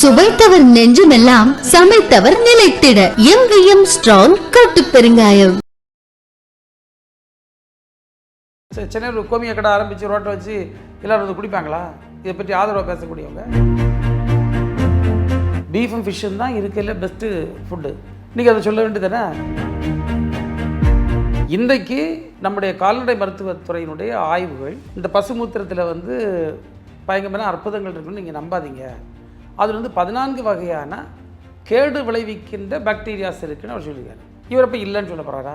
சுவைத்தவர் நெஞ்சுமெல்லாம் சமைத்தவர் நிலைத்திட எங்கேயும் ஸ்ட்ராங் கட்டு பெருங்காயம். சென்னையில் ஒரு கோமிய கடை ஆரம்பித்து ரோட்டை வச்சு எல்லாரும் வந்து குடிப்பாங்களா? இதை பற்றி ஆதரவாக பேசக்கூடியவங்க. பீஃபும் ஃபிஷ்ஷும் தான் இருக்கையில் பெஸ்ட்டு ஃபுட்டு. நீங்கள் அதை சொல்ல வேண்டியதானே? இன்றைக்கு நம்முடைய கால்நடை மருத்துவத்துறையினுடைய ஆய்வுகள் இந்த பசுமூத்திரத்தில் வந்து பயங்கரமான அற்புதங்கள் இருக்குன்னு நீங்கள் நம்பாதீங்க. அதில் வந்து 14 வகையான கேடு விளைவிக்கின்ற பாக்டீரியாஸ் இருக்குன்னு அவர் சொல்லியிருக்காரு. இவர் அப்போ இல்லைன்னு சொல்ல போகிறாரா?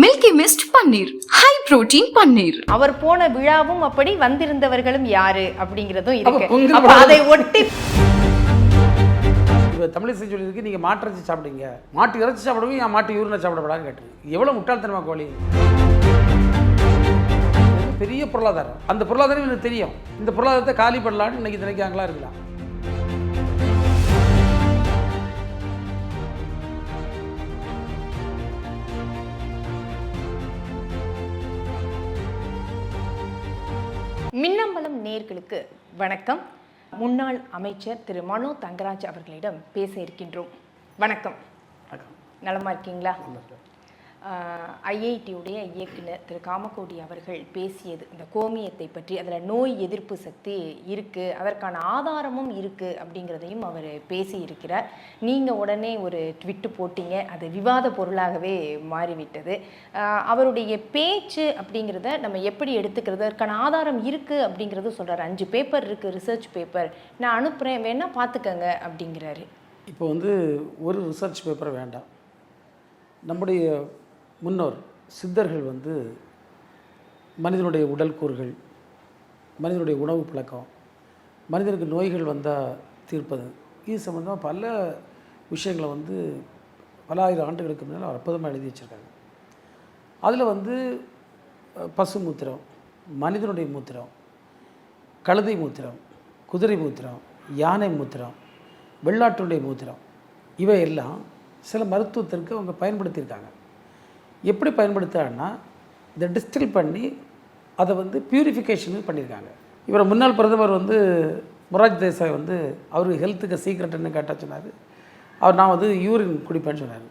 மில்கி மிஸ்ட் பன்னீர், ஹை புரோட்டீன் பன்னீர். அவர் போன விழாவும் அப்படி, வந்திருந்தவர்களும் யாரு அப்படிங்கிறதும் இருக்கு. அப்ப அதை ஒட்டி இப்போ தமிழிசை சொல்லியிருக்கு, நீங்கள் மாட்டு இறைச்சி சாப்பிடுங்க, மாட்டு இறைச்சி சாப்பிடுவோம், என் மாட்டு யூரினை சாப்பிடப்படான்னு கேட்டு எவ்வளோ முட்டாள்தனமா கோழி. பெரிய பொருளாதாரம், அந்த பொருளாதாரம் எனக்கு தெரியும். இந்த பொருளாதாரத்தை காலி பண்ணலான்னு இன்னைக்கு நினைக்காங்களா இருக்கலாம். மின்னம்பலம் நேயர்களுக்கு வணக்கம். முன்னாள் அமைச்சர் திரு மனோ தங்கராஜ் அவர்களிடம் பேச இருக்கின்றோம். வணக்கம். நலமா இருக்கீங்களா? ஐஐடியுடைய இயக்குனர் திரு காமகோடி அவர்கள் பேசியது இந்த கோமியத்தை பற்றி, அதில் நோய் எதிர்ப்பு சக்தி இருக்குது, அதற்கான ஆதாரமும் இருக்குது அப்படிங்கிறதையும் அவர் பேசியிருக்கிறார். நீங்கள் உடனே ஒரு ட்விட்டு போட்டீங்க, அது விவாத பொருளாகவே மாறிவிட்டது. அவருடைய பேச்சு அப்படிங்கிறத நம்ம எப்படி எடுத்துக்கிறது, அதற்கான ஆதாரம் இருக்குது அப்படிங்கிறது சொல்கிறார். 5 பேப்பர் இருக்குது, ரிசர்ச் பேப்பர், நான் அனுப்புகிறேன், வேணால் பார்த்துக்கங்க அப்படிங்கிறாரு. இப்போ வந்து ஒரு ரிசர்ச் பேப்பர் வேண்டாம். நம்முடைய முன்னோர் சித்தர்கள் வந்து மனிதனுடைய உடல் கூறுகள், மனிதனுடைய உணவு பழக்கம், மனிதனுக்கு நோய்கள் வந்தால் தீர்ப்பது, இது சம்மந்தமாக பல விஷயங்களை வந்து பல ஆயிரம் ஆண்டுகளுக்கு முன்னால் அற்புதமாக எழுதி வச்சுருக்காங்க. அதில் வந்து பசு மூத்திரம், மனிதனுடைய மூத்திரம், கழுதை மூத்திரம், குதிரை மூத்திரம், யானை மூத்திரம், வெள்ளாட்டுடைய மூத்திரம், இவையெல்லாம் சில மருத்துவத்திற்கு அவங்க பயன்படுத்தியிருக்காங்க. எப்படி பயன்படுத்தாங்கன்னா, இதை டிஸ்டில் பண்ணி அதை வந்து பியூரிஃபிகேஷன் பண்ணியிருக்காங்க. இவரை முன்னாள் பிரதமர் வந்து மொரார்ஜி தேசாய் வந்து அவருக்கு ஹெல்த்துக்கு சீக்ரெட்டுன்னு கேட்டால் சொன்னார். அவர் நான் வந்து யூரின் குடிப்பேன்னு சொன்னார்.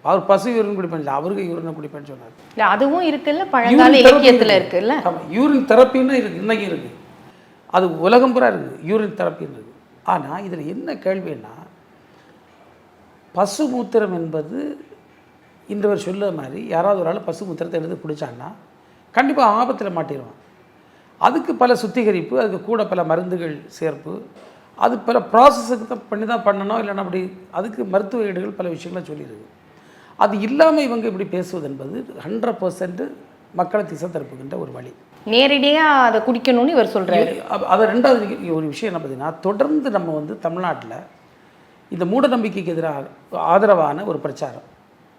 அவர் பசு யூரின் குடிப்பேன், அவருக்கு யூரினை குடிப்பேன்னு சொன்னார். இல்லை, அதுவும் இருக்குல்ல, பழங்கால இலக்கியத்தில் இருக்குல்ல. ஆமாம், யூரின் தெரப்பின்னு இருக்குது, இன்றைக்கி இருக்குது, அது உலகம் பூரா இருக்குது, யூரின் தெரப்பின்னு இருக்குது. ஆனால் இதில் என்ன கேள்வின்னா, பசு மூத்திரம் என்பது இன்றவர் சொல்ல மாதிரி யாராவது ஒரு ஆள் பசு மூத்திரத்தை எடுத்து குடித்தாங்கன்னா கண்டிப்பாக ஆபத்தில் மாட்டிடுவான். அதுக்கு பல சுத்திகரிப்பு, அதுக்கு கூட பல மருந்துகள் சேர்ப்பு, அது பல ப்ராசஸுக்கு தான் பண்ணணும். இல்லைன்னா அப்படி அதுக்கு மருத்துவ ஈடுகள் பல விஷயங்களை சொல்லியிருக்கு. அது இல்லாமல் இவங்க இப்படி பேசுவது என்பது 100% மக்களை திசை திருப்புகின்ற ஒரு வழி. நேரடியாக அதை குடிக்கணும்னு இவர் சொல்கிறாரு. அதை ரெண்டாவது ஒரு விஷயம் என்ன பார்த்தீங்கன்னா, தொடர்ந்து நம்ம வந்து தமிழ்நாட்டில் இந்த மூடநம்பிக்கைக்கு எதிராக ஆதரவான ஒரு பிரச்சாரம்,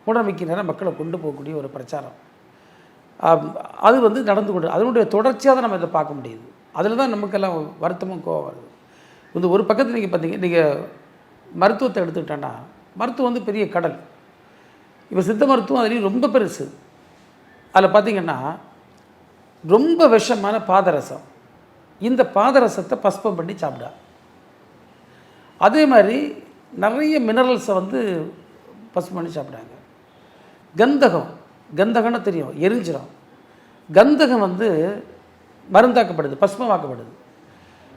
மூடநம்பிக்கை நேரம் மக்களை கொண்டு போகக்கூடிய ஒரு பிரச்சாரம், அது வந்து நடந்து கொண்டு அதனுடைய தொடர்ச்சியாக தான் நம்ம இதை பார்க்க முடியுது. அதில் தான் நமக்கெல்லாம் வருத்தமும் கோவம் வருது. இந்த ஒரு பக்கத்தில் நீங்கள் பார்த்தீங்க, நீங்கள் மருத்துவத்தை எடுத்துக்கிட்டோன்னா மருத்துவம் வந்து பெரிய கடல். இப்போ சித்த மருத்துவம் அதுலேயும் ரொம்ப பெருசு. அதில் பார்த்திங்கன்னா ரொம்ப விஷமான பாதரசம், இந்த பாதரசத்தை பஸ்பம் பண்ணி சாப்பிடா. அதே மாதிரி நிறைய மினரல்ஸை வந்து பஸ்பம் பண்ணி சாப்பிடாங்க. கந்தகம்னு தெரியும், எரிஞ்சிடும். கந்தகம் வந்து மருந்தாக்கப்படுது, பஸ்மமாக்கப்படுது.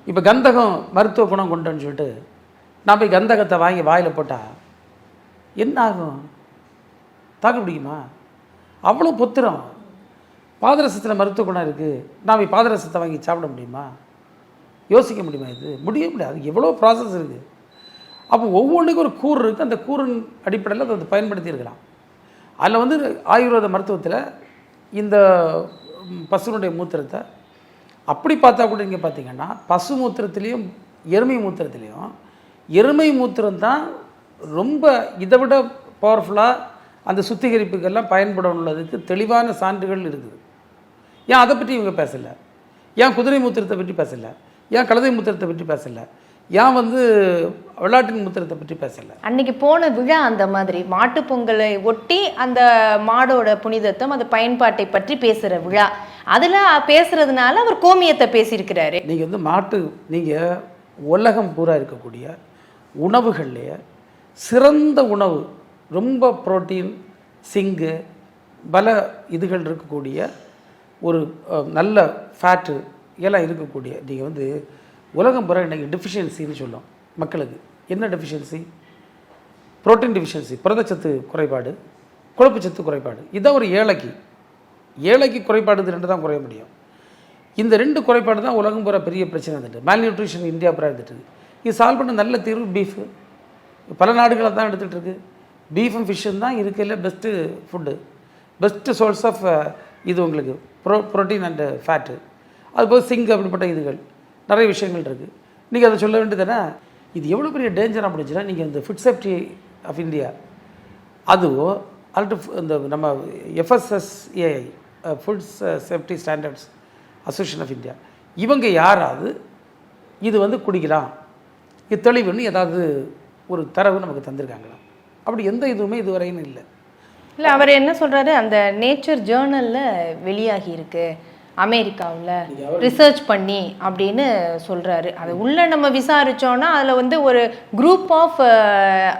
இப்போ கந்தகம் மருத்துவ குணம் கொண்டுன்னு சொல்லிட்டு நான் போய் கந்தகத்தை வாங்கி வாயில் போட்டால் என்ன ஆகும்? தாக்கு பிடிக்குமா? அவ்வளோ பொத்திரம். பாதரசத்தில் மருத்துவ குணம் இருக்குது, நான் போய் பாதரசத்தை வாங்கி சாப்பிட முடியுமா? யோசிக்க முடியுமா? இது முடியாது. எவ்வளோ ப்ராசஸ் இருக்குது. அப்போ ஒவ்வொன்றுக்கும் ஒரு கூறு இருக்குது. அந்த கூறின் அடிப்படையில் அதை பயன்படுத்தியிருக்கலாம். அதில் வந்து ஆயுர்வேத மருத்துவத்தில் இந்த பசுனுடைய மூத்திரத்தை அப்படி பார்த்தா கூட நீங்கள் பார்த்தீங்கன்னா, பசு மூத்திரத்துலேயும் எருமை மூத்திரத்துலேயும் எருமை மூத்திரம் தான் ரொம்ப இதை விட பவர்ஃபுல்லாக அந்த சுத்திகரிப்புக்கெல்லாம் பயன்படுள்ளதுக்கு தெளிவான சான்றுகள் இருக்குது. ஏன் அதை பற்றி இவங்க பேசலை? ஏன் குதிரை மூத்திரத்தை பற்றி பேசலை? ஏன் கழுதை மூத்திரத்தை பற்றி பேசலை? ஏன் வந்து வெள்ளாட்டின் மூத்திரத்தை பற்றி பேசலை? அன்னைக்கு போன விழா அந்த மாதிரி மாட்டு பொங்கலை ஒட்டி அந்த மாடோட புனிதத்தம், அந்த பயன்பாட்டை பற்றி பேசுகிற விழா, அதில் பேசுறதுனால அவர் கோமியத்தை பேசியிருக்கிறாரு. நீங்கள் வந்து நீங்கள் உலகம் பூரா இருக்கக்கூடிய உணவுகள்லேயே சிறந்த உணவு, ரொம்ப புரோட்டீன், சிங்கு, பல இதுகள் இருக்கக்கூடிய ஒரு நல்ல ஃபேட்டு எல்லாம் இருக்கக்கூடிய, நீங்கள் வந்து உலகம் பூரா இன்றைக்கி டெஃபிஷியன்சின்னு சொல்லும் மக்களுக்கு. என்ன டெஃபிஷியன்சி? புரோட்டீன் டெஃபிஷியன்சி, புரதச்சத்து குறைபாடு, கொழுப்புச்சத்து குறைபாடு. இதுதான் ஒரு ஏழைக்கு குறைபாடு. இது 2 தான் குறைய முடியும். இந்த 2 குறைபாடு தான் உலகம் பூரா பெரிய பிரச்சனை இருந்துட்டு, மேல் நியூட்ரிஷன் இந்தியா பூரா இருந்துட்டு. இது சால்வ் பண்ண நல்ல தீர்வு பீஃபு. பல நாடுகளை தான் எடுத்துகிட்டு இருக்கு. பீஃபும் ஃபிஷ்ஷும் தான் இருக்கையில் best food, best source of இது உங்களுக்கு ப்ரோட்டீன் அண்டு ஃபேட்டு. அதுபோல் சிங்க் அப்படிப்பட்ட இதுகள் நிறைய விஷயங்கள் இருக்குது. நீங்கள் அதை சொல்ல வேண்டியதுன்னா இது எவ்வளோ பெரிய டேஞ்சராக முடிஞ்சுன்னா, நீங்கள் இந்த ஃபுட் சேஃப்டி ஆஃப் இந்தியா அதுவோ இந்த நம்ம FSSAI food safety standards association of India, இவங்க யாராவது இது வந்து குடிக்கலாம், இது தெளிவுன்னு ஏதாவது ஒரு தரவு நமக்கு தந்திருக்காங்களா? அப்படி எந்த இதுவுமே இதுவரையும் இல்லை. இல்லை, அவர் என்ன சொல்கிறாரு, அந்த நேச்சர் ஜேர்னலில் வெளியாகி இருக்கு அமெரிக்காவில் ரிசர்ச் பண்ணி அப்படின்னு சொல்கிறாரு. அது உள்ள நம்ம விசாரித்தோன்னா அதில் வந்து ஒரு குரூப் ஆஃப்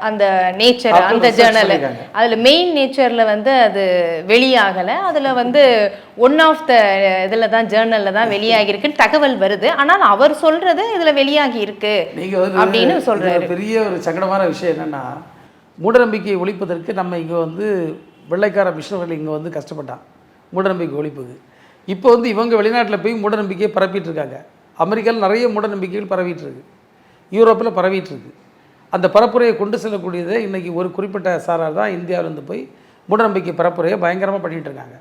அந்த நேச்சர், அந்த ஜேர்னல், அதில் மெயின் நேச்சரில் வந்து அது வெளியாகலை. அதில் வந்து ஒன் ஆஃப் த இதில் தான் ஜேர்னலில் தான் வெளியாகிருக்குன்னு தகவல் வருது. ஆனால் அவர் சொல்கிறது இதில் வெளியாகி இருக்கு அப்படின்னு சொல்கிறாரு. பெரிய ஒரு சங்கடமான விஷயம் என்னென்னா, மூடநம்பிக்கையை ஒழிப்பதற்கு நம்ம இங்கே வந்து வெள்ளைக்கார மிஷனர்கள் இங்கே வந்து கஷ்டப்பட்டான் மூடநம்பிக்கை ஒழிப்புக்கு. இப்போ வந்து இவங்க வெளிநாட்டில் போய் மூடநம்பிக்கையை பரப்பிட்டு இருக்காங்க. அமெரிக்காவில் நிறைய மூடநம்பிக்கைகள் பரவிட்டு இருக்கு, யூரோப்பில் பரவிட்டு இருக்கு. அந்த பரப்புரையை கொண்டு செல்லக்கூடியதை இன்றைக்கி ஒரு குறிப்பிட்ட சாரார் தான் இந்தியாவிலேருந்து போய் மூடநம்பிக்கை பரப்புரையை பயங்கரமாக பண்ணிகிட்டு இருக்காங்க.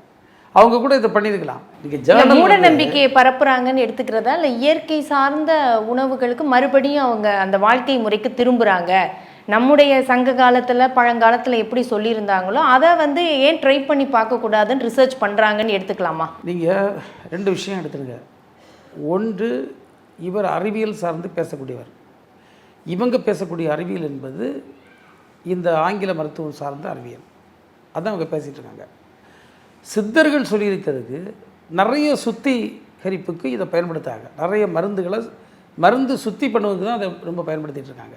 அவங்க கூட இதை பண்ணியிருக்கலாம். நீங்கள் மூட நம்பிக்கையை பரப்புறாங்கன்னு எடுத்துக்கிறதா, இல்லை இயற்கை சார்ந்த உணவுகளுக்கு மறுபடியும் அவங்க அந்த வாழ்க்கை முறைக்கு திரும்புகிறாங்க, நம்முடைய சங்க காலத்தில் பழங்காலத்தில் எப்படி சொல்லியிருந்தாங்களோ அதை வந்து ஏன் ட்ரை பண்ணி பார்க்கக்கூடாதுன்னு ரிசர்ச் பண்ணுறாங்கன்னு எடுத்துக்கலாமா? நீங்கள் 2 விஷயம் எடுத்துருங்க. ஒன்று, இவர் அறிவியல் சார்ந்து பேசக்கூடியவர். இவங்க பேசக்கூடிய அறிவியல் என்பது இந்த ஆங்கில மருத்துவம் சார்ந்த அறிவியல், அதான் அவங்க பேசிகிட்டு இருக்காங்க. சித்தர்கள் சொல்லியிருக்கிறதுக்கு நிறைய சுத்திகரிப்புக்கு இதை பயன்படுத்தாங்க. நிறைய மருந்து சுத்தி பண்ணுவதுக்கு தான் அதை ரொம்ப பயன்படுத்திகிட்டு இருக்காங்க.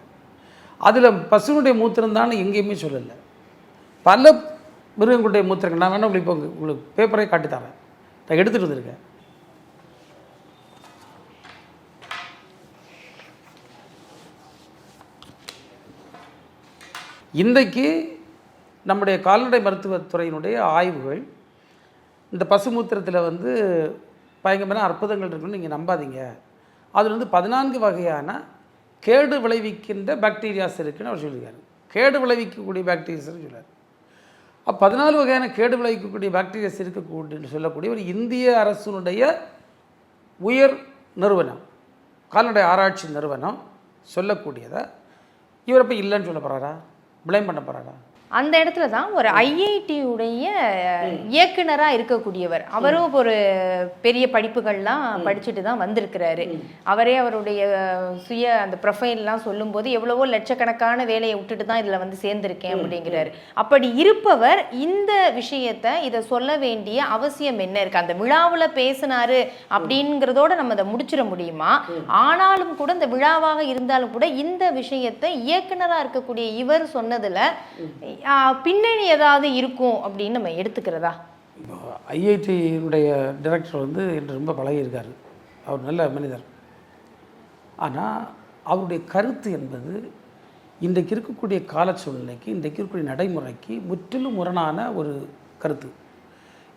அதில் பசுனுடைய மூத்திரம் தான் எங்கேயுமே சொல்லலை, பல மிருகங்களுடைய மூத்திரங்கள். நான் வேணால் உங்களுக்கு இப்போ உங்களுக்கு பேப்பரை காட்டித்தரேன், நான் எடுத்துகிட்டு வந்திருக்கேன். இன்றைக்கு நம்முடைய கால்நடை மருத்துவத்துறையினுடைய ஆய்வுகள் இந்த பசுமூத்திரத்தில் வந்து பயங்கரமான அற்புதங்கள் இருக்குன்னு நீங்கள் நம்பாதீங்க. அதில் வந்து 14 வகையான கேடு விளைவிக்கின்ற பாக்டீரியாஸ் இருக்குன்னு அவர் சொல்லியிருக்காரு. கேடு விளைவிக்கக்கூடிய பாக்டீரியாஸ்ன்னு சொல்லுவார். 14 வகையான கேடு விளைவிக்கக்கூடிய பாக்டீரியாஸ் இருக்கக்கூடிய சொல்லக்கூடிய ஒரு இந்திய அரசுடைய உயர் நிறுவனம், கால்நடை ஆராய்ச்சி நிறுவனம் சொல்லக்கூடியதை இவர் இப்போ இல்லைன்னு சொல்ல போகிறாரா, பிளேம் பண்ண போகிறாரா? அந்த இடத்துல தான் ஒரு ஐஐடியுடைய இயக்குனராக இருக்கக்கூடியவர், அவரும் ஒரு பெரிய படிப்புகள்லாம் படிச்சுட்டு தான் வந்திருக்கிறாரு. அவரே அவருடைய சுய அந்த ப்ரொஃபைல்லாம் சொல்லும்போது எவ்வளவோ லட்சக்கணக்கான வேலையை விட்டுட்டு தான் இதில் வந்து சேர்ந்திருக்கேன் அப்படிங்கிறாரு. அப்படி இருப்பவர் இந்த விஷயத்தை இதை சொல்ல வேண்டிய அவசியம் என்ன இருக்கு? அந்த விழாவில் பேசினாரு அப்படிங்கிறதோட நம்ம அதை முடிச்சிட முடியுமா? ஆனாலும் கூட இந்த விழாவாக இருந்தாலும் கூட இந்த விஷயத்தை இயக்குனராக இருக்கக்கூடிய இவர் சொன்னதில் பின்னணி ஏதாவது இருக்கும் அப்படின்னு நம்ம எடுத்துக்கிறதா? இப்போ ஐஐடியினுடைய டைரக்டர் வந்து என்று ரொம்ப பழகியிருக்கார், அவர் நல்ல மனிதர். ஆனால் அவருடைய கருத்து என்பது இன்றைக்கு இருக்கக்கூடிய கால சூழ்நிலைக்கு, இன்றைக்கு இருக்கக்கூடிய நடைமுறைக்கு முற்றிலும் முரணான ஒரு கருத்து.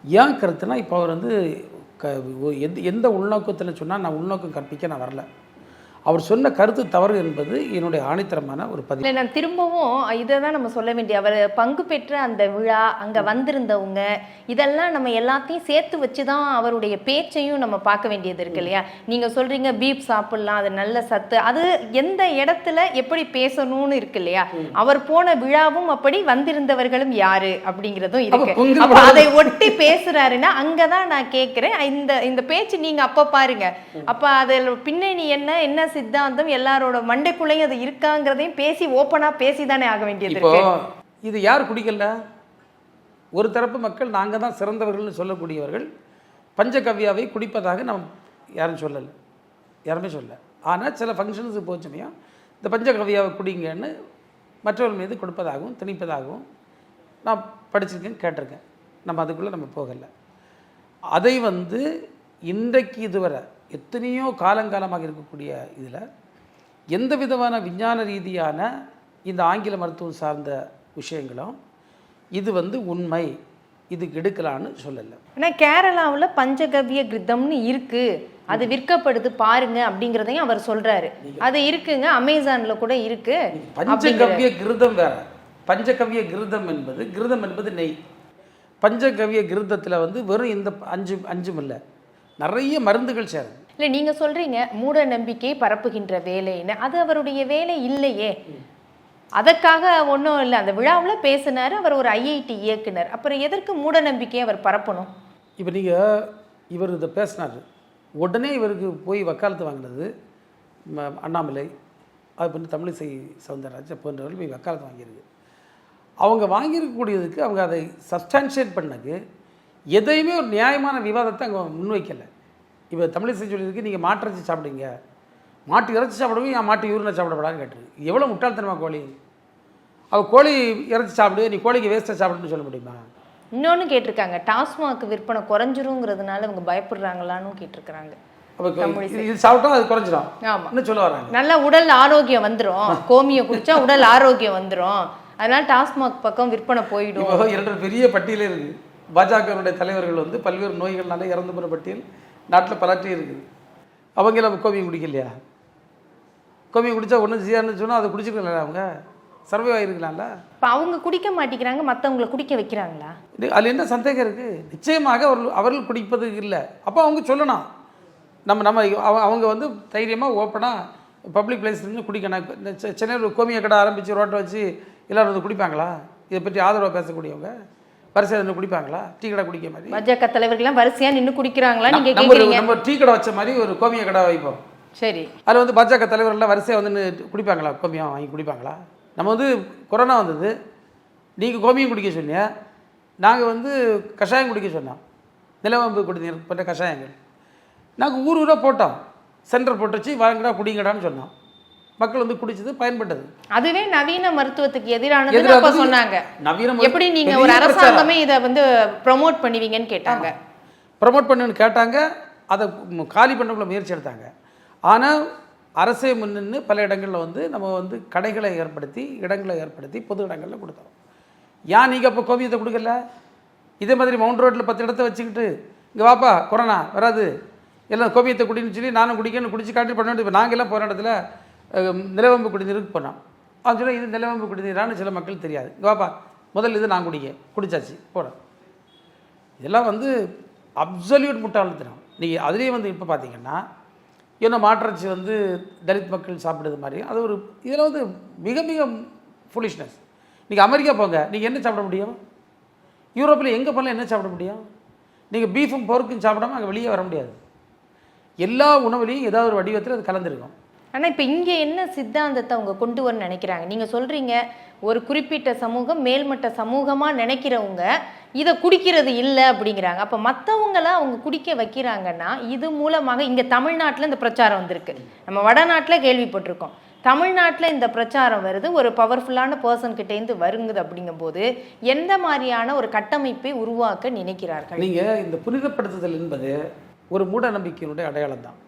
ஏன் கருத்துனா, இப்போ அவர் வந்து எந்த உள்நோக்கத்தில் சொன்னால் நான் உள்நோக்கம் கற்பிக்க நான் வரல, அவர் சொன்ன கருத்து தவறு என்பது என்னுடைய ஆணித்தரமான ஒரு பதிவு. நான் திரும்பவும் இதை தான் நம்ம சொல்ல வேண்டிய, அவர் பங்கு பெற்ற அந்த விழா, அங்கே வந்திருந்தவங்க, இதெல்லாம் நம்ம எல்லாத்தையும் சேர்த்து வச்சு தான் அவருடைய பேச்சையும் நம்ம பார்க்க வேண்டியது இருக்கு இல்லையா? நீங்கள் சொல்கிறீங்க பீப் சாப்பிட்லாம், அது நல்ல சத்து, அது எந்த இடத்துல எப்படி பேசணும்னு இருக்கு இல்லையா? அவர் போன விழாவும் அப்படி, வந்திருந்தவர்களும் யாரு அப்படிங்கிறதும் இருக்கு. அப்போ அதை ஒட்டி பேசுறாருன்னா அங்கே தான் நான் கேட்குறேன், இந்த பேச்சு நீங்கள் அப்போ பாருங்க, அப்போ அதில் பின்னணி என்ன சித்தாந்தம் எல்லாரோட மண்டைக்குள்ளையும் அது இருக்காங்கிறதையும் பேசி ஓப்பனா பேசி தானே ஆக வேண்டியது இருக்கு. இது யார் குடிக்கல? ஒரு தரப்பு மக்கள் நாங்கள் தான் சிறந்தவர்கள்னு சொல்லக்கூடியவர்கள் பஞ்சகவ்யாவை குடிப்பதாக நாம் யாரும் சொல்லலை, யாருமே சொல்ல. ஆனால் சில ஃபங்க்ஷன்ஸுக்கு போச்சமையும் இந்த பஞ்சகவ்யாவை குடிங்கன்னு மற்றவர்கள் மீது கொடுப்பதாகவும் திணிப்பதாகவும் நான் படிச்சிருக்கேன், கேட்டிருக்கேன். நம்ம அதுக்குள்ளே நம்ம போகலை. அதை வந்து இன்றைக்கு இதுவரை எத்தனையோ காலங்காலமாக இருக்கக்கூடிய இதில் எந்த விதமான விஞ்ஞான ரீதியான இந்த ஆங்கில மருத்துவம் சார்ந்த விஷயங்களும் இது வந்து உண்மை, இதுக்கு எடுக்கலான்னு சொல்லலை. ஆனால் கேரளாவில் பஞ்சகவ்ய கிருத்தம்னு இருக்கு, அது விற்கப்படுது பாருங்க அப்படிங்கிறதையும் அவர் சொல்றாரு. அது இருக்குங்க, அமேசான்ல கூட இருக்கு. பஞ்சகவ்ய கிருதம் வேற. பஞ்சகவ்ய கிருதம் என்பது நெய். பஞ்சகவ்ய கிருதத்தில் வந்து வெறும் இந்த அஞ்சும் இல்லை, நிறைய மருந்துகள் சேரும். இல்லை, நீங்க சொல்றீங்க மூட நம்பிக்கை பரப்புகின்ற வேலைன்னு. அது அவருடைய வேலை இல்லையே. அதற்காக ஒன்றும் இல்லை. அந்த விழாவில் பேசினார், அவர் ஒரு ஐஐடி இயக்குனர். அப்புறம் எதற்கு மூட நம்பிக்கையை அவர் பரப்பணும்? இப்போ இவர் இதை பேசினார், உடனே இவருக்கு போய் வக்காலத்து வாங்கினது அண்ணாமலை, அது பண்ணி தமிழிசை சவுந்தரராஜன் போன்றவர்கள் போய் வக்காலத்து வாங்கியிருக்கு. அவங்க வாங்கியிருக்கக்கூடியதுக்கு அவங்க அதை சப்ஸ்டான்ஷியேட் பண்ணக்கு எதையுமே ஒரு நியாயமான விவாதத்தை அங்கே முன்வைக்கலை. இப்போ தமிழிசை சொல்லியிருக்கு, நீங்கள் மாட்டு இறைச்சி சாப்பிடுங்க, மாட்டு இறைச்சி சாப்பிடுவோம், என் மாட்டு யூரினை சாப்பிடப்படான்னு கேட்டிருக்கு. எவ்வளோ முட்டாள்தனமா கோழி! அவள் கோழி இறைச்சி சாப்பிடு, நீ கோழிக்கு வேஸ்ட்டாக சாப்பிடுன்னு சொல்ல முடியுமா? இன்னொன்று கேட்டிருக்காங்க, டாஸ்மாக் விற்பனை குறைஞ்சிருங்கிறதுனால இவங்க பயப்படுறாங்களான்னு கேட்டிருக்கிறாங்க. இது சாப்பிட்டா அது குறைஞ்சிடும். ஆமா, இன்னும் சொல்ல வராங்க, நல்லா உடல் ஆரோக்கியம் வந்துடும், கோமியை குடிச்சா உடல் ஆரோக்கியம் வந்துடும், அதனால டாஸ்மாக் பக்கம் விற்பனை போயிடும். இப்போ 2 பெரிய பட்டியலே இருக்குது. பாஜகவுடைய தலைவர்கள் வந்து பல்வேறு நோய்கள்னால இறந்து போகிற பட்டியல் நாட்டில் பலர்ட்டே இருக்குது. அவங்க எல்லாம் கோமியம் குடிக்கலையா? கோமியம் குடித்தா ஒன்றும் செய்யாதுன்னு சொன்னால் அதை குடிச்சிருக்கல, அவங்க சர்வே ஆகிருக்கலாம்ல. இப்போ அவங்க குடிக்க மாட்டேங்கிறாங்க, மற்றவங்களை குடிக்க வைக்கிறாங்களா? அதில் என்ன சந்தேகம் இருக்குது? நிச்சயமாக அவர்கள் குடிப்பது இல்லை. அப்போ அவங்க சொல்லணும், நம்ம அவங்க வந்து தைரியமாக ஓப்பனாக பப்ளிக் பிளேஸ்லேருந்து குடிக்கணும். சென்னையில் ஒரு கோமிய கடை ஆரம்பித்து ரோட்டை வச்சு எல்லோரும் வந்து குடிப்பாங்களா? இதை பற்றி ஆதரவாக பேசக்கூடியவங்க வரிசையாக நின்று குடிப்பாங்களா? டீ கடை குடிக்க மாதிரி பாஜக தலைவர்கள்லாம் வரிசையாக நின்று குடிக்கிறாங்களா? நீங்கள் நம்ம டீ கடை வச்ச மாதிரி ஒரு கோமிய கடை வைப்போம். சரி, அதில் வந்து பாஜக தலைவர்கள்லாம் வரிசையாக வந்து குடிப்பாங்களா? கோமியம் வாங்கி குடிப்பாங்களா? நம்ம வந்து கொரோனா வந்தது, நீங்கள் கோமியம் குடிக்க சொன்னீங்க, நாங்கள் வந்து கஷாயம் குடிக்க சொன்னோம். நிலவம்பு குடிநீர் போன்ற கஷாயங்கள் நாங்கள் ஊராக போட்டோம், சென்டர் போட்டு வச்சு வாங்கடா குடிங்கடான்னு சொன்னோம். மக்கள் வந்து குடிச்சது, பயன்பட்டது. அதுவே நவீன மருத்துவத்துக்கு எதிரானது சொன்னாங்க. எப்படி நீங்க ஒரு அரசாங்கமே இதை வந்து ப்ரமோட் பண்ணுவீங்கன்னு கேட்டாங்க. ப்ரமோட் பண்ணுன்னு கேட்டாங்க, அதை காலி பண்ணக்குள்ள முயற்சி எடுத்தாங்க. ஆனால் அரசே முன்னின்று பல இடங்களில் வந்து நம்ம வந்து கடைகளை ஏற்படுத்தி, இடங்களை ஏற்படுத்தி பொது இடங்களில் கொடுத்தோம். ஏன் நீங்கள் அப்போ கோமியத்தை கொடுக்கல? இதே மாதிரி மவுண்ட் ரோட்டில் 10 இடத்த வச்சுக்கிட்டு இங்கே வாப்பா கொரோனா வராது, எல்லாம் கோமியத்தை குடின்னு சொல்லி நானும் குடிக்கணும் குடிச்சு காட்டி பண்ண வேண்டிய. இப்போ நாங்கள் எல்லாம் போகிற இடத்துல நிலவம்பு குடிநீருக்கு போனோம். அவன் சொல்ல இது நிலவம்பு குடிநீரான்னு சில மக்கள் தெரியாது. இங்கே வாப்பா முதல்ல இது நான் குடிச்சாச்சு போகிறேன். இதெல்லாம் வந்து அப்சல்யூட் முட்டாள்தனம். நீங்கள் அதுலேயே வந்து இப்போ பார்த்தீங்கன்னா என்ன மாற்றச்சி வந்து தலித் மக்கள் சாப்பிடுறது மாதிரி அது ஒரு இதில் வந்து மிக மிக ஃபுலிஷ்னஸ். நீங்கள் அமெரிக்கா போங்க, நீங்கள் என்ன சாப்பிட முடியும்? யூரோப்பில் எங்கே போனால் என்ன சாப்பிட முடியும்? நீங்கள் பீஃபும் போர்க்கும் சாப்பிடாமல் அங்கே வெளியே வர முடியாது. எல்லா உணவுலையும் ஏதாவது ஒரு வடிவத்தில் அது கலந்துருக்கும். ஆனால் இப்போ இங்கே என்ன சித்தாந்தத்தை அவங்க கொண்டு வர நினைக்கிறாங்க? நீங்கள் சொல்கிறீங்க ஒரு குறிப்பிட்ட சமூகம் மேல்மட்ட சமூகமாக நினைக்கிறவங்க இதை குடிக்கிறது இல்லை அப்படிங்கிறாங்க. அப்போ மற்றவங்களாம் அவங்க குடிக்க வைக்கிறாங்கன்னா இது மூலமாக இங்கே தமிழ்நாட்டில் இந்த பிரச்சாரம் வந்திருக்கு, நம்ம வடநாட்டில் கேள்விப்பட்டிருக்கோம். தமிழ்நாட்டில் இந்த பிரச்சாரம் வருது, ஒரு பவர்ஃபுல்லான பர்சன்கிட்டேருந்து வருங்குது. அப்படிங்கும்போது எந்த மாதிரியான ஒரு கட்டமைப்பை உருவாக்க நினைக்கிறார்கள்? நீங்கள் இந்த புனிதப்படுத்துதல் என்பது ஒரு மூட நம்பிக்கையினுடைய அடையாளம் தான்.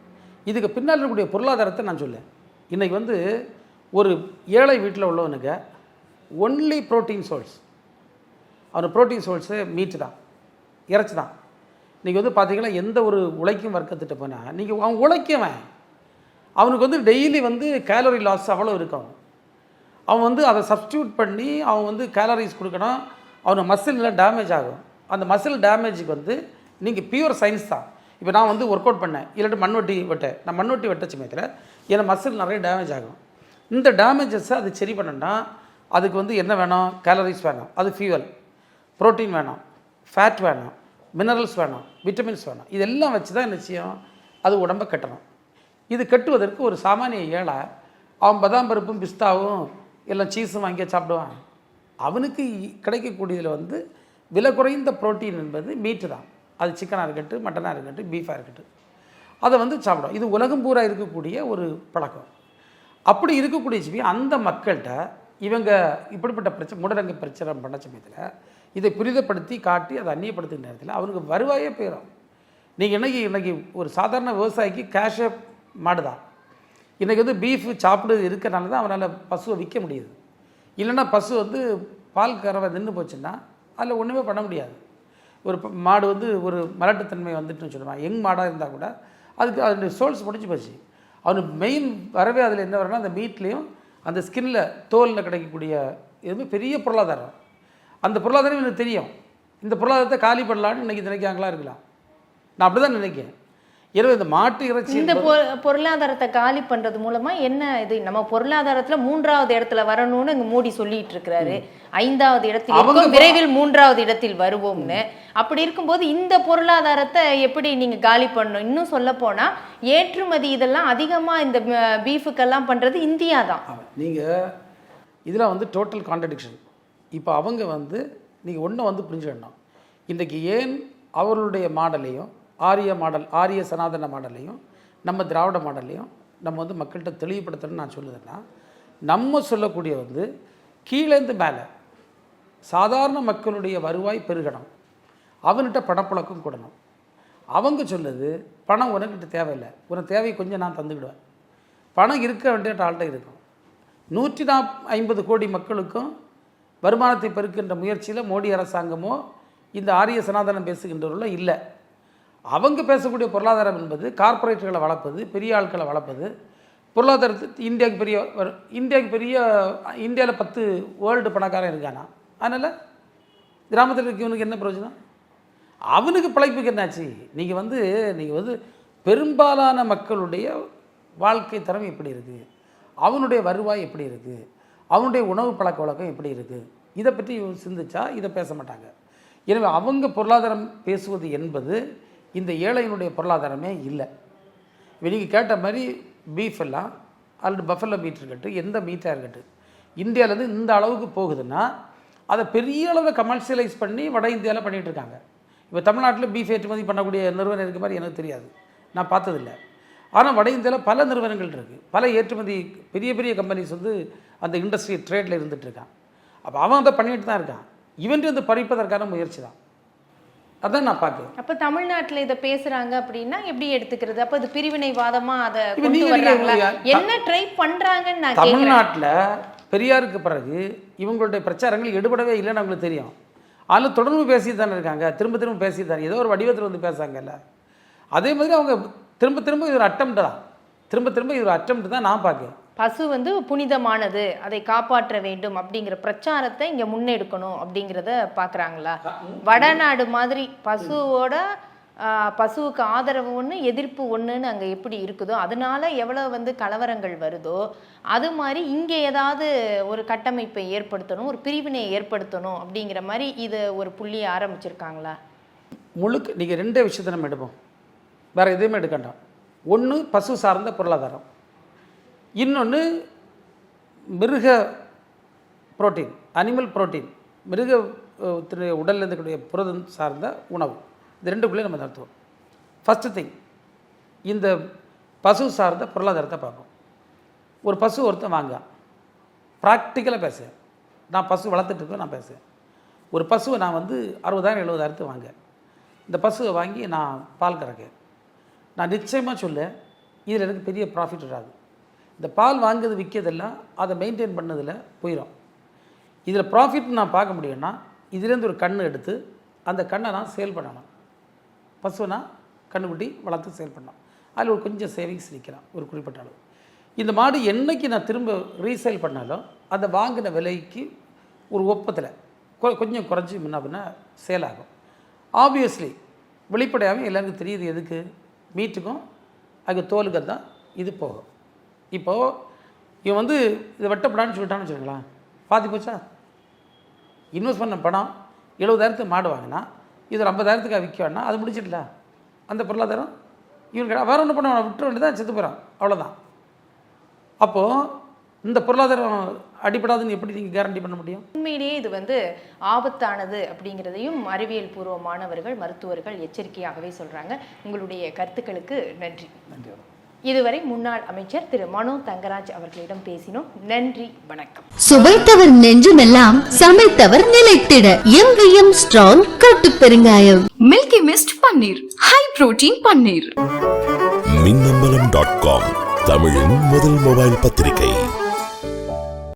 இதுக்கு பின்னால் இருக்கக்கூடிய பொருளாதாரத்தை நான் சொல்லேன். இன்றைக்கி வந்து ஒரு ஏழை வீட்டில் உள்ளவனுக்கு ஒன்லி ப்ரோட்டீன் சோர்ஸ், அவன் ப்ரோட்டீன் சோர்ஸு மீட்டு தான், இறைச்சி தான். இன்றைக்கி வந்து பார்த்திங்கன்னா எந்த ஒரு உழைக்கும் வர்க்கத்திட்ட போனால் நீங்கள் அவன் உழைக்கவன் அவனுக்கு வந்து டெய்லி வந்து கேலரி லாஸ் அவ்வளோ இருக்கும். அவன் வந்து அதை சப்ஸ்டியூட் பண்ணி அவன் வந்து கேலரிஸ் கொடுக்கணும், அவனுக்கு மசில்லாம் டேமேஜ் ஆகும். அந்த மசில் டேமேஜுக்கு வந்து நீங்கள் பியூர் சயின்ஸ் தான். இப்போ நான் வந்து ஒர்க் அவுட் பண்ணேன், இல்லாட்டி மண்வெட்டி வெட்டேன், நான் மண்வெட்டி வெட்ட சமயத்தில் என் மசில் நிறைய டேமேஜ் ஆகும். இந்த டேமேஜஸை அது சரி பண்ணணும்னா அதுக்கு வந்து என்ன வேணும்? கேலரிஸ் வேணும், அது ஃபியூவல், ப்ரோட்டீன் வேணும், ஃபேட் வேணும், மினரல்ஸ் வேணும், விட்டமின்ஸ் வேணும். இதெல்லாம் வச்சு தான் என்ன செய்யும்? அது உடம்பை கட்டணும். இது கட்டுவதற்கு ஒரு சாமானிய ஏழை அவன் பதாம் பருப்பும் பிஸ்தாவும் எல்லாம் சீஸும் வாங்கி சாப்பிடுவான். அவனுக்கு கிடைக்கக்கூடியதில் வந்து விலை குறைந்த ப்ரோட்டீன் என்பது மீட்டு தான். அது சிக்கனாக இருக்கட்டும், மட்டனாக இருக்கட்டும், பீஃபாக இருக்கட்டும். அதை வந்து சாப்பிடும். இது உலகம் பூரா இருக்கக்கூடிய ஒரு பழக்கம். அப்படி இருக்கக்கூடிய ஜீவி அந்த மக்கள்கிட்ட இவங்க இப்படிப்பட்ட பிரச்சனை மூடரங்க பிரச்சாரம் பண்ண சமயத்தில் இதை புரிதப்படுத்தி காட்டி அதை அந்நியப்படுத்துகிற நேரத்தில் அவனுக்கு வருவாயே போயிடும். நீங்கள் இன்றைக்கி ஒரு சாதாரண விவசாயிக்கு கேஷே மாடு தான். இன்றைக்கி வந்து பீஃப் சாப்பிடுறது இருக்கிறனால தான் அவனால் பசுவை விற்க முடியுது. இல்லைன்னா பசு வந்து பால் கறவை நின்று போச்சுன்னா அதில் ஒன்றுமே பண்ண முடியாது. ஒரு மாடு வந்து ஒரு மலட்டுத்தன்மை வந்துட்டுன்னு சொல்லுவான். யங் மாடாக இருந்தால் கூட அதுக்கு அதனுடைய சோல்ஸ் முடிஞ்சு போச்சு. அவனுக்கு மெயின் வரவே அதில் என்ன வரனா அந்த மீட்லேயும் அந்த ஸ்கின்னில் தோலில் கிடைக்கக்கூடிய எதுவுமே பெரிய பொருளாதாரம். அந்த பொருளாதாரம் எனக்கு தெரியும். இந்த பொருளாதாரத்தை காலி பண்ணலான்னு இன்றைக்கி நினைக்காங்களா இருக்கலாம். நான் அப்படி தான் நினைக்கிறேன். எனவே இந்த மாட்டு இறைச்சி இந்த பொருளாதாரத்தை காலி பண்றது மூலமா என்ன இது, நம்ம பொருளாதாரத்துல 3வது இடத்துல வரணும்னு இங்க மோடி சொல்லிட்டு இருக்கிறாரு. 5வது இடத்தில் விரைவில் 3வது இடத்தில் வருவோம்னு. அப்படி இருக்கும்போது இந்த பொருளாதாரத்தை எப்படி நீங்க காலி பண்ணணும்? இன்னும் சொல்ல போனா ஏற்றுமதி இதெல்லாம் அதிகமா இந்த பீஃபுக்கெல்லாம் பண்றது இந்தியா தான். நீங்க இதெல்லாம் வந்து டோட்டல் கான்ட்ரடிக்ஷன். இப்போ அவங்க வந்து நீங்க ஒன்று வந்து புரிஞ்சுக்கணும். இன்றைக்கு ஏன் அவர்களுடைய மாடலையும் ஆரிய சனாதன மாடலையும் நம்ம திராவிட மாடலையும் நம்ம வந்து மக்கள்கிட்ட தெளிவுபடுத்தணும்னு நான் சொல்லுதுன்னா, நம்ம சொல்லக்கூடிய வந்து கீழேருந்து மேலே சாதாரண மக்களுடைய வருவாய் பெருகணும், அவன்கிட்ட பணப்பழக்கம் கூடணும். அவங்க சொல்லுது பணம் உனக்கிட்ட தேவையில்லை, உனக்கு தேவை கொஞ்சம் நான் தந்துக்கிடுவேன். பணம் இருக்க வேண்டிய ஆள்கிட்ட இருக்கும். 150 கோடி மக்களுக்கும் வருமானத்தை பெருக்கின்ற முயற்சியில் மோடி அரசாங்கமோ இந்த ஆரிய சனாதனம் பேசுகின்றவர்களோ இல்லை. அவங்க பேசக்கூடிய பொருளாதாரம் என்பது கார்ப்பரேட்டுகளை வளர்ப்பது, பெரிய ஆட்களை வளர்ப்பது. பொருளாதாரத்துக்கு இந்தியாவுக்கு இந்தியாவில் 10 வேர்ல்டு பணக்காரன் இருக்கானா? அதனால் கிராமத்தில் இருக்கவனுக்கு என்ன பிரயோஜனம்? அவனுக்கு பிழைப்புக்கு என்னாச்சு? நீங்கள் வந்து பெரும்பாலான மக்களுடைய வாழ்க்கை தரம் எப்படி இருக்குது, அவனுடைய வருவாய் எப்படி இருக்குது, அவனுடைய உணவு பழக்க வழக்கம் எப்படி இருக்குது, இதை பற்றி சிந்திச்சா இதை பேச மாட்டாங்க. எனவே அவங்க பொருளாதாரம் பேசுவது என்பது இந்த ஏழையினுடைய பொருளாதாரமே இல்லை. இப்போ நீங்கள் கேட்ட மாதிரி பீஃப் எல்லாம் அல்லது பஃபலோ மீட் இருக்கட்டும், எந்த மீட்டாக இருக்கட்டும், இந்தியாவிலேருந்து இந்த அளவுக்கு போகுதுன்னா அதை பெரிய அளவில் கமர்ஷியலைஸ் பண்ணி வட இந்தியாவில் பண்ணிகிட்டு இருக்காங்க. இப்போ தமிழ்நாட்டில் பீஃப் ஏற்றுமதி பண்ணக்கூடிய நிறுவனம் இருக்க மாதிரி எனக்கு தெரியாது, நான் பார்த்ததில்லை. ஆனால் வட இந்தியாவில் பல நிறுவனங்கள் இருக்குது, பல ஏற்றுமதி பெரிய பெரிய கம்பெனிஸ் வந்து அந்த இண்டஸ்ட்ரி ட்ரேடில் இருந்துகிட்ருக்கான். அப்போ அவன் அதை பண்ணிட்டு தான் இருக்கான். இவன் வந்து பறிப்பதற்கான முயற்சி தான். அதான் நான் பார்க்குறேன். அப்போ தமிழ்நாட்டில் இதை பேசுகிறாங்க அப்படின்னா எப்படி எடுத்துக்கிறது? அப்போ இது பிரிவினைவாதமாக அதை கொண்டு வர்றாங்களா? என்ன ட்ரை பண்ணுறாங்கன்னு நான் தமிழ்நாட்டில் பெரியாருக்கு பிறகு இவங்களுடைய பிரச்சாரங்கள் எடுபடவே இல்லைன்னு அவங்களுக்கு தெரியும். அதில் தொடர்ந்து பேசிட்டு தானே இருக்காங்க, திரும்ப திரும்ப பேசிட்டு தானே ஏதோ ஒரு வடிவத்தில் வந்து பேசுகிறாங்கல்ல. அதே மாதிரி அவங்க திரும்ப திரும்ப இது ஒரு அட்டம்ப்ட் தான், திரும்ப திரும்ப இது ஒரு அட்டம்ப்ட் தான் நான் பார்க்குறேன். பசு வந்து புனிதமானது, அதை காப்பாற்ற வேண்டும் அப்படிங்கிற பிரச்சாரத்தை இங்க முன்னெடுக்கணும் அப்படிங்கிறத பாக்குறாங்களா? வடநாடு மாதிரி பசுவுக்கு ஆதரவு ஒன்று எதிர்ப்பு ஒன்றுன்னு அங்கே எப்படி இருக்குதோ, அதனால எவ்வளோ வந்து கலவரங்கள் வருதோ, அது மாதிரி இங்கே ஏதாவது ஒரு கட்டமைப்பை ஏற்படுத்தணும், ஒரு பிரிவினையை ஏற்படுத்தணும் அப்படிங்கிற மாதிரி இது ஒரு புள்ளியை ஆரம்பிச்சிருக்காங்களா? முழுக்க நீங்கள் 2 விஷயத்தை நம்ம எடுப்போம், வேறு எதுவுமே எடுக்கண்டாம். ஒன்று பசு சார்ந்த பொருளாதாரம், இன்னொன்று மிருக புரோட்டீன், அனிமல் புரோட்டீன், மிருக உடலில் இருக்கக்கூடிய புரதம் சார்ந்த உணவு. இது 2க்குள்ளே நம்ம நடத்துவோம். ஃபஸ்ட்டு திங், இந்த பசு சார்ந்த பொருளாதாரத்தை பார்ப்போம். ஒரு பசு ஒருத்தன் வாங்க, ப்ராக்டிக்கலாக பேசுகிறேன், நான் பசு வளர்த்துட்ருக்கேன், நான் பேசுகிறேன். ஒரு பசுவை நான் வந்து 60,000 70,000 வாங்க, இந்த பசுவை வாங்கி நான் பால் கறக்கேன். நான் நிச்சயமாக சொல்ல இதில் எனக்கு பெரிய ப்ராஃபிட் வராது. இந்த பால் வாங்குறது விற்கிறதெல்லாம் அதை மெயின்டைன் பண்ணதில் போயிடும். இதில் ப்ராஃபிட் நான் பார்க்க முடியும்னா இதுலேருந்து ஒரு கன்று எடுத்து அந்த கண்ணை நான் சேல் பண்ணணும். பசுவை நான் கண்ணுக்குட்டி வளர்த்து சேல் பண்ணலாம். அதில் ஒரு கொஞ்சம் சேவிங்ஸ் நிற்கலாம் ஒரு குறிப்பிட்ட அளவு. இந்த மாடு என்றைக்கு நான் திரும்ப ரீசேல் பண்ணாலும் அந்த வாங்கின விலைக்கு ஒரு ஒப்பத்தில் கொஞ்சம் குறைஞ்சி முன்ன பின்ன சேல் ஆகும். ஆப்வியஸ்லி வெளிப்படையாகவே எல்லாருக்கும் தெரியுது, எதுக்கு? மீட்டுக்கும் அதுக்கு தோலுக்கு தான் இது போகும். இப்போது இவன் வந்து இதை வெட்டப்படான்னு சொல்லிட்டான்னு வச்சுக்கோங்களேன், பாதி போச்சா? இன்வெஸ்ட் பண்ண பணம் 70,000 மாடு வாங்கினா இது ஒரு 50,000 விற்கணும்னா அது முடிச்சிடல அந்த பொருளாதாரம். இவனுக்கு வேறு ஒன்று பண்ண விட்டுற வேண்டியதான், செத்து போகிறான், அவ்வளோதான். அப்போது இந்த பொருளாதாரம் அடிபடாதுன்னு எப்படி நீங்கள் கேரண்டி பண்ண முடியும்? உண்மையிலேயே இது வந்து ஆபத்தானது அப்படிங்கிறதையும் அறிவியல் பூர்வமானவர்கள் மருத்துவர்கள் எச்சரிக்கையாகவே சொல்றாங்க. உங்களுடைய கருத்துக்களுக்கு நன்றி. நன்றி. இதுவரை முன்னாள் அமைச்சர் திரு மனோ தங்கராஜ் அவர்களிடம் பேசினோம். நன்றி, வணக்கம். சுவைத்தவர் நெஞ்சுமெல்லாம் சமைத்தவர் நிலைத்திட எங்கேயும் ஸ்ட்ராங் கட்டு பெருங்காயம். மில்கி மிஸ்ட் பன்னீர், ஹை புரோட்டீன் பன்னீர். மின்னம்பலம்.com தமிழின் முதல் மொபைல் பத்திரிகை.